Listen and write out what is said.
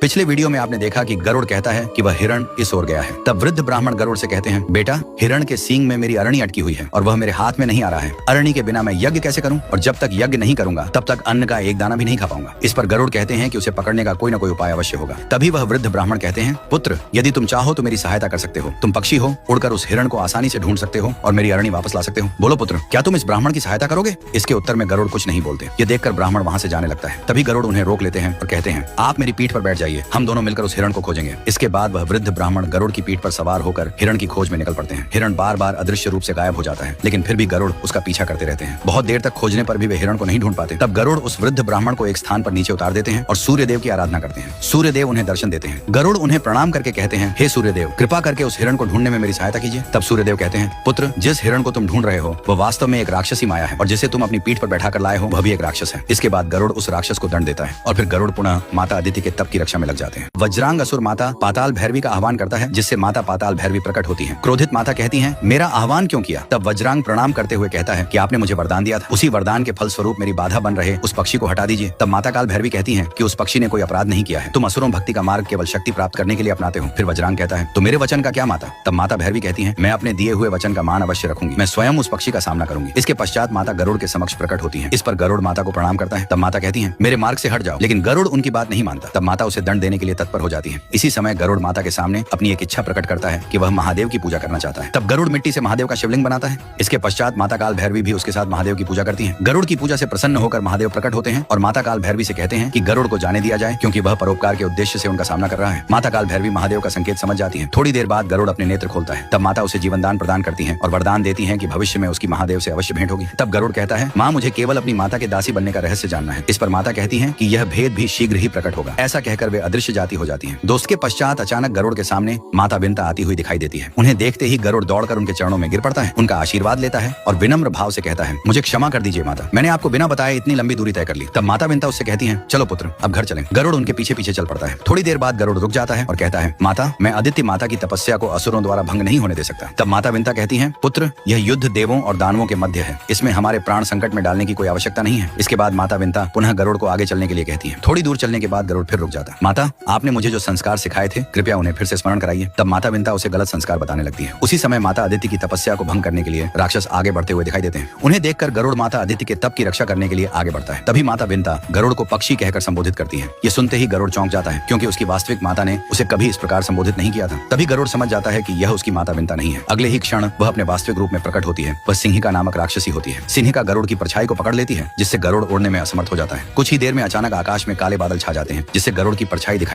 पिछले वीडियो में आपने देखा कि गरुड़ कहता है कि वह हिरण इस ओर गया है। तब वृद्ध ब्राह्मण गरुड़ से कहते हैं, बेटा, हिरण के सींग में मेरी अरणी अटकी हुई है और वह मेरे हाथ में नहीं आ रहा है। अरणी के बिना मैं यज्ञ कैसे करूं? और जब तक यज्ञ नहीं करूंगा तब तक अन्न का एक दाना भी नहीं खा पाऊंगा। इस पर गरुड़ कहते हैं कि उसे पकड़ने का कोई न कोई उपाय अवश्य होगा। तभी वह वृद्ध ब्राह्मण कहते हैं, पुत्र, यदि तुम चाहो तो मेरी सहायता कर सकते हो। तुम पक्षी हो, उड़कर उस हिरण को आसानी से ढूंढ सकते हो और मेरी अरणी वापस ला सकते हो। बोलो पुत्र, क्या तुम इस ब्राह्मण की सहायता करोगे? इसके उत्तर में गरुड़ कुछ नहीं बोलते। ये देखकर ब्राह्मण वहां से जाने लगता है। तभी गरुड़ उन्हें रोक लेते हैं और कहते हैं, आप मेरी पीठ पर बैठ जाइए, हम दोनों मिलकर उस हिरण को खोजेंगे। इसके बाद वह वृद्ध ब्राह्मण गरुड़ की पीठ पर सवार होकर हिरण की खोज में निकल पड़ते हैं। हिरण बार बार अदृश्य रूप से गायब हो जाता है, लेकिन फिर भी गरुड़ उसका पीछा करते रहते हैं। बहुत देर तक खोजने पर भी वे हिरण को नहीं ढूंढ पाते। तब गरुड़ उस वृद्ध ब्राह्मण को एक स्थान पर नीचे उतार देते हैं और सूर्यदेव की आराधना करते हैं। सूर्यदेव उन्हें दर्शन देते हैं। गरुड़ उन्हें प्रणाम करके कहते हैं, हे सूर्यदेव, कृपा करके उस हिरण को ढूंढने में मेरी सहायता कीजिए। तब सूर्यदेव कहते हैं, पुत्र, जिस हिरण को तुम ढूंढ रहे हो वह वास्तव में एक राक्षसी माया है और जिसे तुम अपनी पीठ पर बैठा कर लाए हो वह भी एक राक्षस है। इसके बाद गरुड़ उस राक्षस को दंड देता है और फिर गरुड़ पुनः माता अदिति के तप की रक्षा में लग जाते हैं। वज्रांग असुर माता पाताल भैरवी का आह्वान करता है, जिससे माता पाताल भैरवी प्रकट होती है। क्रोधित माता कहती है, मेरा आह्वान क्यों किया? तब वज्रांग प्रणाम करते हुए कहता है कि आपने मुझे वरदान दिया था, उसी वरदान के फलस्वरूप मेरी बाधा बन रहे उस पक्षी को हटा दीजिए। तब माता काल भैरवी कहती है कि उस पक्षी ने कोई अपराध नहीं किया है, तुम असुरों भक्ति का मार्ग केवल शक्ति प्राप्त करने के लिए अपनाते हो। फिर वज्रांग कहता है, तो मेरे वचन का क्या माता? तब माता भैरवी कहती है, मैं अपने दिए हुए वचन का मान अवश्य रखूंगी, मैं स्वयं उस पक्षी का सामना करूंगी। इसके पश्चात माता गरुड़ के समक्ष प्रकट होती है। इस पर गरुड़ माता को प्रणाम करता है। तब माता कहती है, मेरे मार्ग से हट जाओ, लेकिन गरुड़ उनकी बात नहीं मानता। तब माता उसे दंड देने के लिए तत्पर हो जाती है। इसी समय गरुड़ माता के सामने अपनी एक इच्छा प्रकट करता है कि वह महादेव की पूजा करना चाहता है। तब गरुड़ मिट्टी से महादेव का शिवलिंग बनाता है। इसके पश्चात माता काल भैरवी भी उसके साथ महादेव की पूजा करती है। गरुड़ की पूजा से प्रसन्न होकर महादेव प्रकट होते हैं और माता काल भैरवी से कहते हैं कि गरुड़ को जाने दिया जाए, क्योंकि वह परोपकार के उद्देश्य से उनका सामना कर रहा है। माता काल भैरवी महादेव का संकेत समझ जाती है। थोड़ी देर बाद गरुड़ अपने नेत्र खोलता है। तब माता उसे जीवन दान प्रदान करती है और वरदान देती है कि भविष्य में उसकी महादेव से अवश्य भेंट होगी। तब गरुड़ कहता है, माँ, मुझे केवल अपनी माता के दासी बनने का रहस्य जानना है। इस पर माता कहती है कि यह भेद भी शीघ्र ही प्रकट होगा। ऐसा कहकर वे अदृश्य जाति हो जाती हैं। दोस्त के पश्चात अचानक गरुड़ के सामने माता विंता आती हुई दिखाई देती है। उन्हें देखते ही गरुड़ दौड़कर उनके चरणों में गिर पड़ता है, उनका आशीर्वाद लेता है और विनम्र भाव से कहता है, मुझे क्षमा कर दीजिए माता, मैंने आपको बिना बताए इतनी लंबी दूरी तय कर ली। तब माता विंता उससे कहती है, चलो पुत्र, अब घर चलें। गरुड़ उनके पीछे पीछे चल पड़ता है। थोड़ी देर बाद गरुड़ रुक जाता है और कहता है, माता, मैं आदित्य माता की तपस्या को असुरों द्वारा भंग नहीं होने दे सकता। तब माता विंता कहती है, पुत्र, यह युद्ध देवों और दानवों के मध्य है, इसमें हमारे प्राण संकट में डालने की कोई आवश्यकता नहीं है। इसके बाद माता विंता पुनः गरुड़ को आगे चलने के लिए कहती है। थोड़ी दूर चलने के बाद गरुड़ फिर रुक जाता है। माता, आपने मुझे जो संस्कार सिखाए थे, कृपया उन्हें फिर से स्मरण कराइए। तब माता विंता उसे गलत संस्कार बताने लगती है। उसी समय माता अदिति की तपस्या को भंग करने के लिए राक्षस आगे बढ़ते हुए दिखाई देते हैं। उन्हें देखकर गरुड़ माता अदिति के तप की रक्षा करने के लिए आगे बढ़ता है। तभी माता विंता गरुड़ को पक्षी कहकर संबोधित करती है। ये सुनते ही गरुड़ चौंक जाता है, क्योंकि उसकी वास्तविक माता ने उसे कभी इस प्रकार संबोधित नहीं किया था। तभी गरुड़ समझ जाता है कि यह उसकी माता विंता नहीं है। अगले ही क्षण वह अपने वास्तविक रूप में प्रकट होती है। वह सिंहिका नामक राक्षसी होती है। सिंहिका गरुड़ की परछाई को पकड़ लेती है, जिससे गरुड़ उड़ने में असमर्थ हो जाता है। कुछ ही देर में अचानक आकाश में काले बादल छा जाते हैं, जिससे गरुड़ की परछाई दिखाई